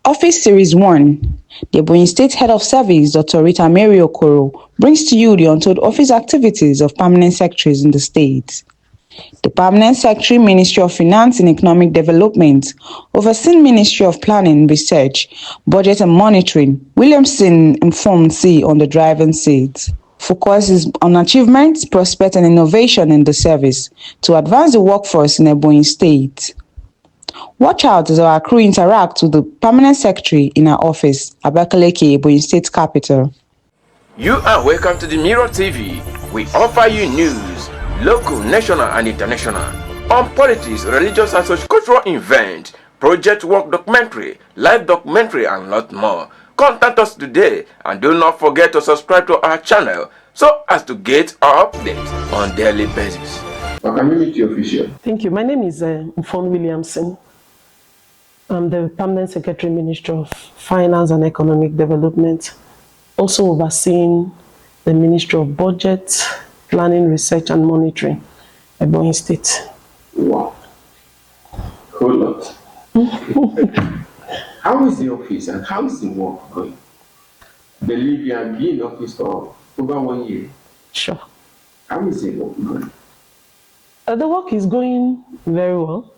Office Series 1. The Ebonyi State Head of Service, Dr. Rita-Mary Okoro, brings to you the untold office activities of permanent secretaries in the state. The Permanent Secretary, Ministry of Finance and Economic Development, overseeing Ministry of Planning, Research, Budget and Monitoring, Williamson Mfon C on the driving seat. Focuses on achievements, prospects and innovation in the service to advance the workforce in Ebonyi State. Watch out as our crew interact with the Permanent Secretary in our office, Abakaliki, Ebonyi State capital. You are welcome to the Mirror TV. We offer you news, local, national and international, on politics, religious and socio-cultural events, project work documentary, live documentary and lot more. Contact us today and do not forget to subscribe to our channel so as to get our updates on daily basis. Can you meet your official? Thank you. My name is Mfon Williamson. I'm the Permanent Secretary, Ministry of Finance and Economic Development, also overseeing the Ministry of Budget, Planning, Research and Monitoring, Ebonyi State. Wow. Whole lot. How is the office and how is the work going? Believe you have been in office for over 1 year. Sure. How is the work going? The work is going very well.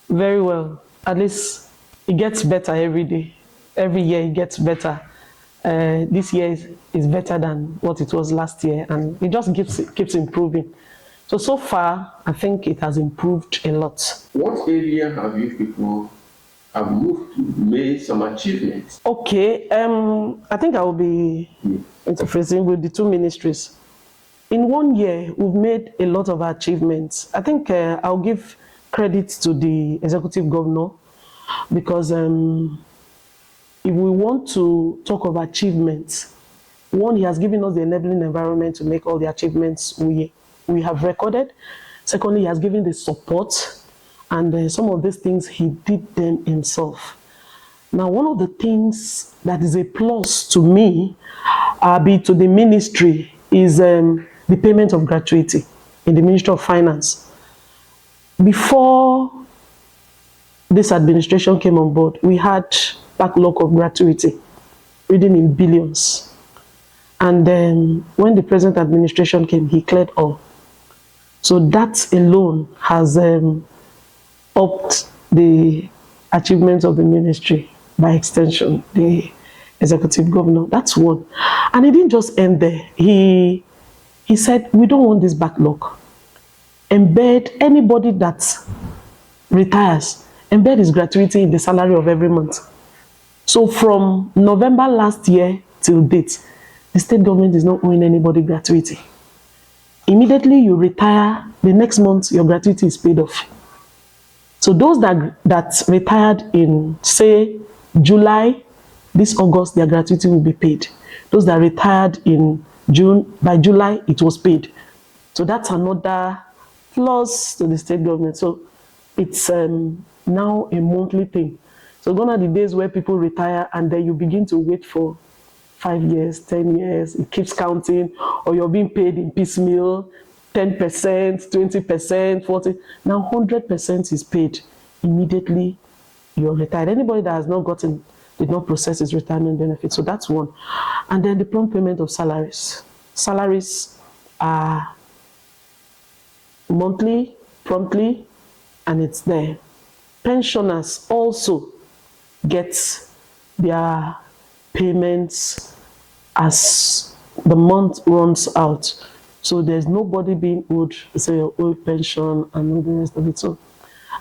Very well. At least it gets better every day. Every year it gets better. This year is better than what it was last year, and it just keeps improving. So far, I think it has improved a lot. What area have you people have moved to, made some achievements? Okay, I think I will be interfacing with the two ministries. In 1 year, we've made a lot of achievements. I think I'll give credit to the executive governor, because if we want to talk of achievements, one, he has given us the enabling environment to make all the achievements we have recorded. Secondly, he has given the support, and some of these things he did them himself. Now, one of the things that is a plus to me, be to the ministry, is the payment of gratuity in the Ministry of Finance. Before this administration came on board, we had backlog of gratuity, reading in billions. And then when the present administration came, he cleared all. So that alone has upped the achievements of the ministry, by extension, the executive governor. That's one. And he didn't just end there. He said, we don't want this backlog. Embed anybody that retires, embed his gratuity in the salary of every month. So from November last year till date, the state government is not owing anybody gratuity. Immediately you retire, the next month your gratuity is paid off. So those that retired in, say, July, this August, their gratuity will be paid. Those that retired in June, by July, it was paid. So that's another plus to the state government. So it's now a monthly thing. So gone are the days where people retire and then you begin to wait for 5 years, 10 years, it keeps counting, or you're being paid in piecemeal, 10%, 20%, 40%. Now 100% is paid immediately you're retired. Anybody that has not gotten, did not process his retirement benefit. So that's one. And then the prompt payment of salaries. Salaries are monthly, promptly, and it's there. Pensioners also get their payments as the month runs out. So there's nobody being owed, say, old pension and all the rest of it. So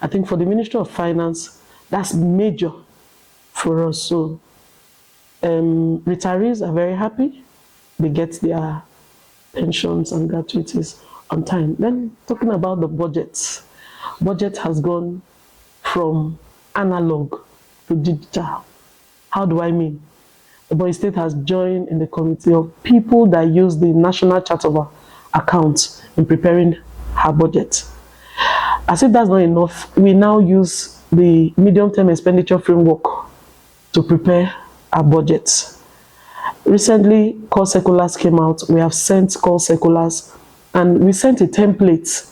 I think for the Ministry of Finance, that's major for us. So retirees are very happy. They get their pensions and gratuities on time. Then talking about the budget. Budget has gone from analog to digital. How do I mean? Ebonyi State has joined in the committee of people that use the National Chart of Accounts in preparing her budget. As if that's not enough, we now use the medium-term expenditure framework to prepare our budget. Recently, call circulars came out. We have sent call circulars, and we sent a template,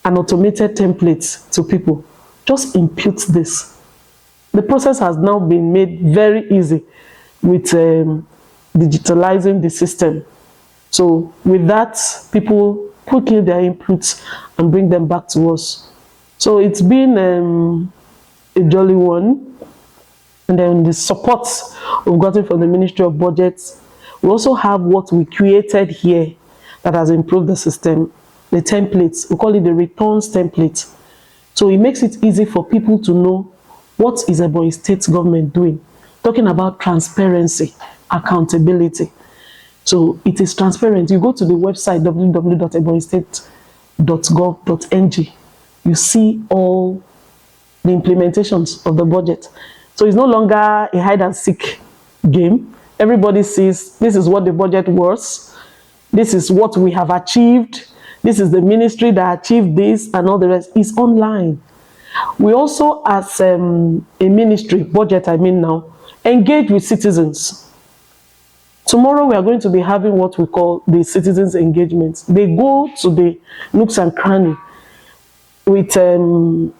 an automated template to people. Just impute this. The process has now been made very easy with digitalizing the system. So with that, people put in their inputs and bring them back to us. So it's been a jolly one. And then the support we've gotten from the Ministry of Budget. We also have what we created here that has improved the system, the templates. We call it the returns template. So it makes it easy for people to know what is Ebonyi State government doing. Talking about transparency, accountability. So it is transparent. You go to the website www.ebonyi-state.gov.ng. You see all the implementations of the budget. So it's no longer a hide and seek game. Everybody sees this is what the budget was. This is what we have achieved. This is the ministry that achieved this, and all the rest is online. We also, as a ministry, budget I mean now, engage with citizens. Tomorrow we are going to be having what we call the citizens engagement. They go to the nooks and crannies with the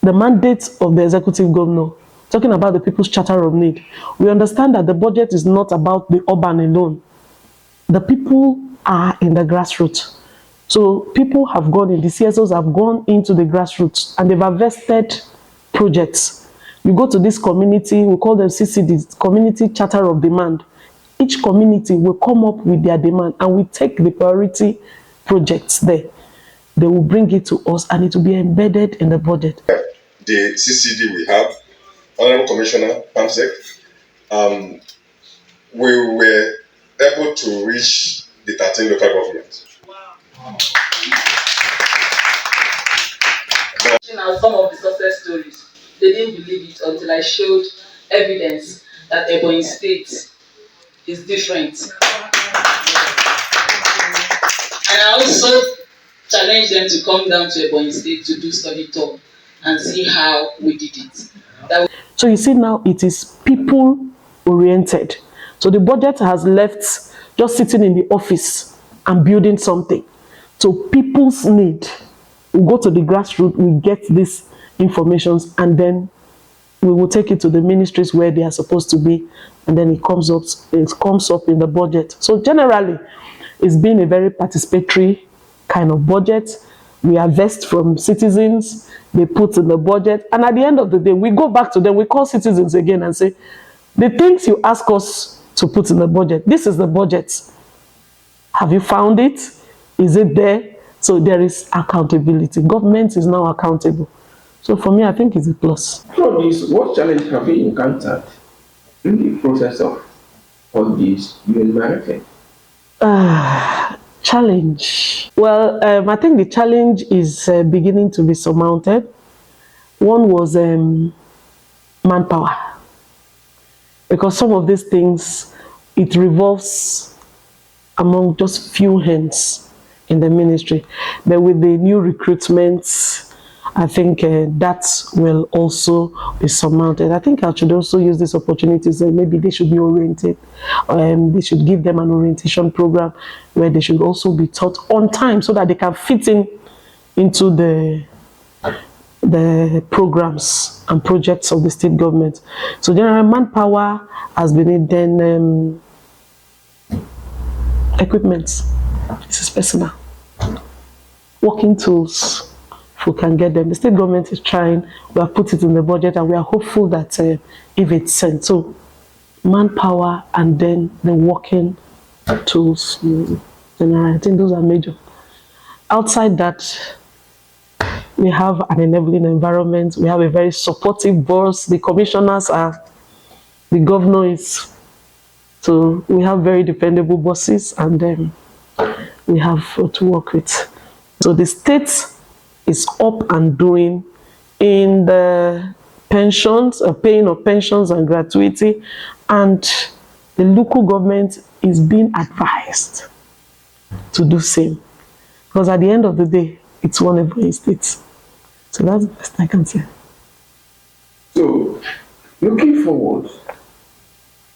mandate of the executive governor, talking about the people's charter of need. We understand that the budget is not about the urban alone. The people are in the grassroots. So people have gone in, the CSOs have gone into the grassroots and they've invested projects. You go to this community, we call them CCDs, Community Charter of Demand. Each community will come up with their demand and we take the priority projects there. They will bring it to us and it will be embedded in the budget. The CCD we have, Honorable Commissioner Pamsek, we were able to reach the 13 local governments. Wow. Some of the success stories, they didn't believe it until I showed evidence that Ebonyi State is different. And I also challenged them to come down to Ebonyi State to do study tour and see how we did it. So you see now it is people oriented. So the budget has left just sitting in the office and building something. So people's need, we go to the grassroots, we get these informations, and then we will take it to the ministries where they are supposed to be, and then it comes up in the budget. So generally, it's been a very participatory kind of budget. We invest from citizens, they put in the budget, and at the end of the day, we go back to them, we call citizens again and say, the things you ask us to put in the budget, this is the budget. Have you found it? Is it there? So there is accountability. Government is now accountable. So for me, I think it's a plus. From this, what challenge have you encountered in the process of all these you enumerated? Challenge. Well, I think the challenge is beginning to be surmounted. One was manpower. Because some of these things, it revolves among just few hands in the ministry. But with the new recruitments, I think that will also be surmounted. I think I should also use this opportunity to say maybe they should be oriented. They should give them an orientation program where they should also be taught on time so that they can fit into the programs and projects of the state government. So general manpower has been it, then equipment. This is personal. Working tools, if we can get them. The state government is trying. We have put it in the budget and we are hopeful that if it's sent. So manpower and then the working tools. Generally, I think those are major. Outside that, we have an enabling environment. We have a very supportive boss. The commissioners are, the governor is. So we have very dependable bosses and then we have to work with. So the state is up and doing in the pensions, paying of pensions and gratuity, and the local government is being advised to do same. Because at the end of the day, it's one Ebonyi State. So that's the best I can say. So, looking forward,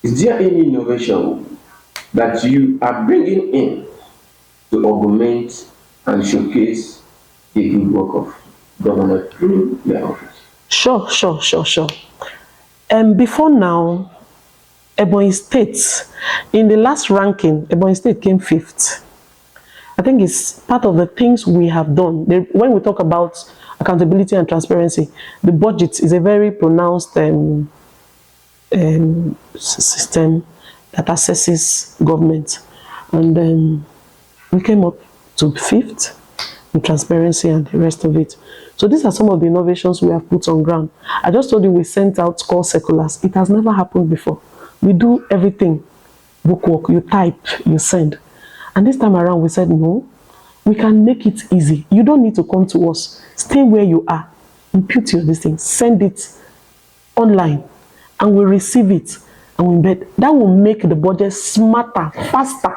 is there any innovation that you are bringing in to augment and showcase the good work of government through their office? Sure. Before now, Ebonyi State, in the last ranking, Ebonyi State came 5th. I think it's part of the things we have done. When we talk about accountability and transparency, the budget is a very pronounced system that assesses government. And we came up to 5th in transparency and the rest of it. So these are some of the innovations we have put on ground. I just told you we sent out call circulars. It has never happened before. We do everything. Bookwork, you type, you send. And this time around we said, no, we can make it easy. You don't need to come to us. Stay where you are. Impute your this thing. Send it online. And we receive it. And we embed. That will make the budget smarter, faster.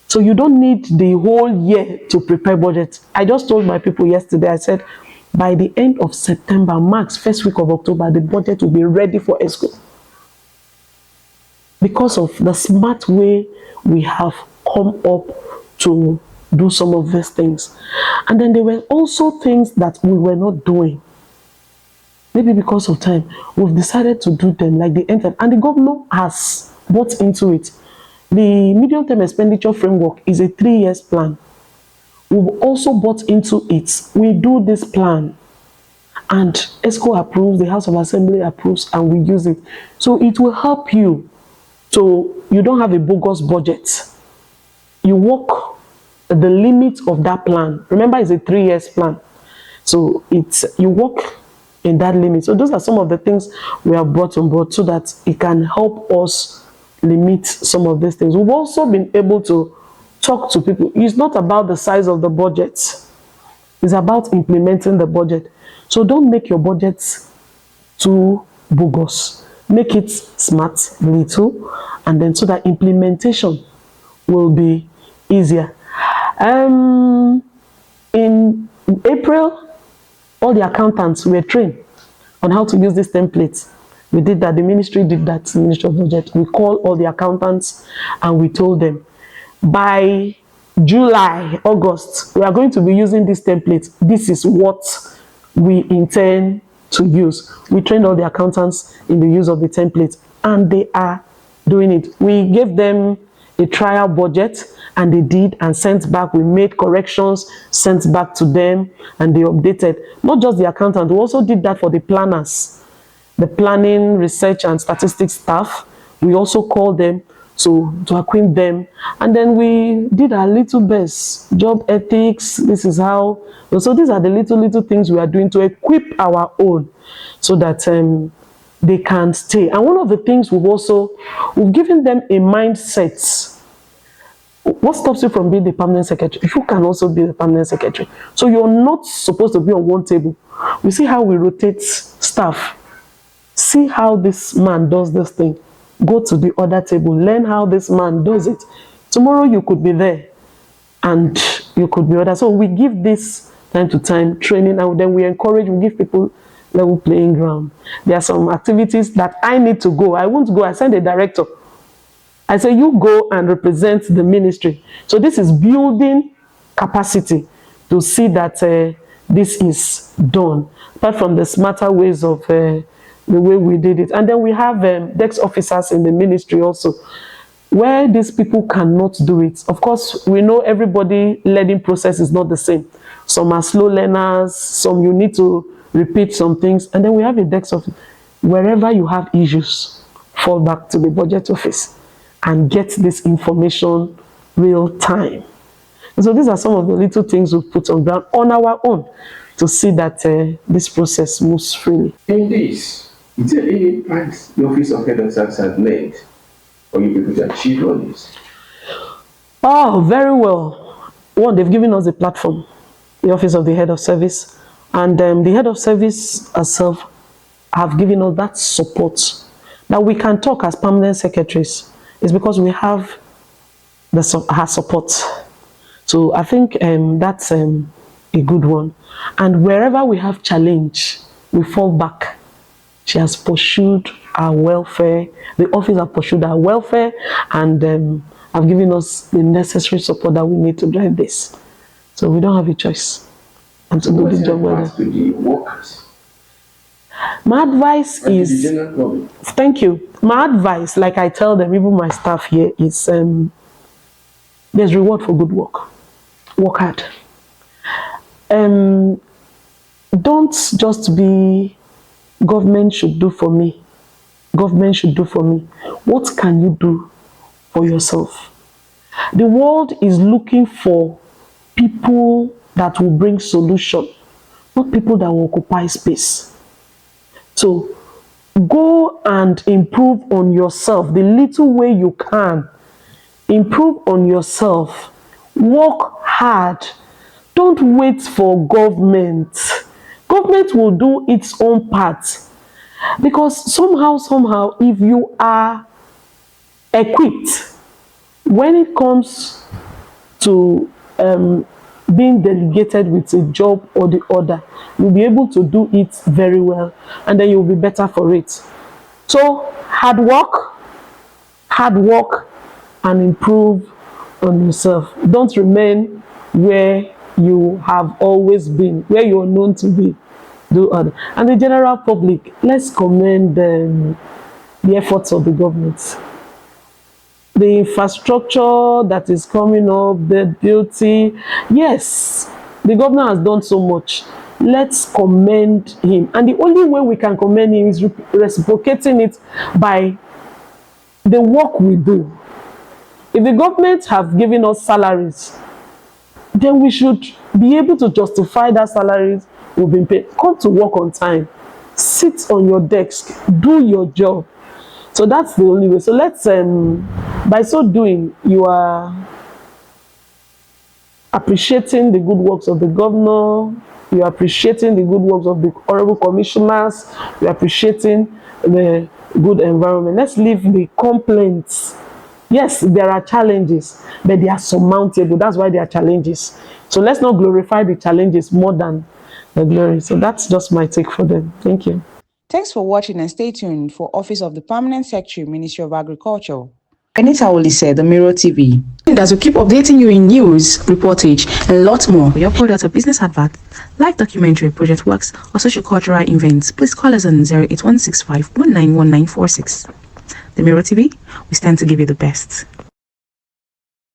So you don't need the whole year to prepare budget. I just told my people yesterday, I said, by the end of September, max first week of October, the budget will be ready for ESCO. Because of the smart way we have come up to do some of these things. And then there were also things that we were not doing. Maybe because of time, we've decided to do them like the end. And the governor has bought into it. The medium-term expenditure framework is a 3-year plan. We've also bought into it. We do this plan and ESCO approves, the House of Assembly approves, and we use it. So it will help you. So you don't have a bogus budget. You work the limit of that plan. Remember, it's a 3-year plan. So you work in that limit. So those are some of the things we have brought on board so that it can help us limit some of these things. We've also been able to talk to people. It's not about the size of the budget. It's about implementing the budget. So don't make your budgets too bogus. Make it smart, little, and then so that implementation will be easier. In April, all the accountants were trained on how to use these templates. We did that. The ministry did that. The Ministry of Budget. We called all the accountants and we told them by July, August, we are going to be using this template. This is what we intend to use. We trained all the accountants in the use of the template and they are doing it. We gave them a trial budget and they did and sent back. We made corrections, sent back to them, and they updated. Not just the accountant, we also did that for the planners, the planning, research, and statistics staff. We also called them to acquaint them. And then we did our little best. Job ethics, this is how. So these are the little things we are doing to equip our own so that they can stay. And one of the things we've given them a mindset. What stops you from being the permanent secretary? You can also be the permanent secretary. So you're not supposed to be on one table. We see how we rotate staff. See how this man does this thing. Go to the other table. Learn how this man does it. Tomorrow you could be there and you could be other. So we give this time to time training, and then we encourage, we give people level playing ground. There are some activities that I need to go. I won't go. I send a director. I say, you go and represent the ministry. So this is building capacity to see that this is done, apart from the smarter ways of the way we did it. And then we have desk officers in the ministry also, where these people cannot do it. Of course, we know everybody learning process is not the same. Some are slow learners, some you need to repeat some things. And then we have a desk office. Wherever you have issues, fall back to the budget office and get this information real time. And so these are some of the little things we've put on ground on our own to see that this process moves freely. In this, is there any impact the Office of Head of Service has made for you people to achieve all this? Oh, very well. One, they've given us a platform, the Office of the Head of Service, and the Head of Service herself have given us that support. Now we can talk as permanent secretaries. It's because we have her support. So I think that's a good one. And wherever we have challenge, we fall back. She has pursued our welfare. The office has pursued our welfare and have given us the necessary support that we need to drive this. So we don't have a choice. And to do the job well. To the workers? My advice is, thank you. My advice, like I tell them, even my staff here, is there's reward for good work. Work hard. Don't just be, government should do for me. Government should do for me. What can you do for yourself? The world is looking for people that will bring solution, not people that will occupy space. So go and improve on yourself the little way you can. Improve on yourself. Work hard. Don't wait for government. Government will do its own part. Because somehow, if you are equipped, when it comes to being delegated with a job or the other, you'll be able to do it very well, and then you'll be better for it. So hard work, and improve on yourself. Don't remain where you have always been, where you are known to be. Do other. And the general public, let's commend the efforts of the government. The infrastructure that is coming up, the beauty, yes, the governor has done so much. Let's commend him. And the only way we can commend him is reciprocating it by the work we do. If the government have given us salaries, then we should be able to justify that salaries we've been paid. Come to work on time. Sit on your desk. Do your job. So that's the only way. So let's, by so doing, you are appreciating the good works of the governor. You are appreciating the good works of the honorable commissioners. You are appreciating the good environment. Let's leave the complaints. Yes, there are challenges, but they are surmountable. That's why they are challenges. So let's not glorify the challenges more than the glory. So that's just my take for them. Thank you. Thanks for watching, and stay tuned for Office of the Permanent Secretary, Ministry of Agriculture. Anita Olise, The Mirror TV. As we keep updating you in news, reportage, and lots more. We upload as a business advert, live documentary, project works, or social cultural events. Please call us on 08165 191946. The Mirror TV, we stand to give you the best.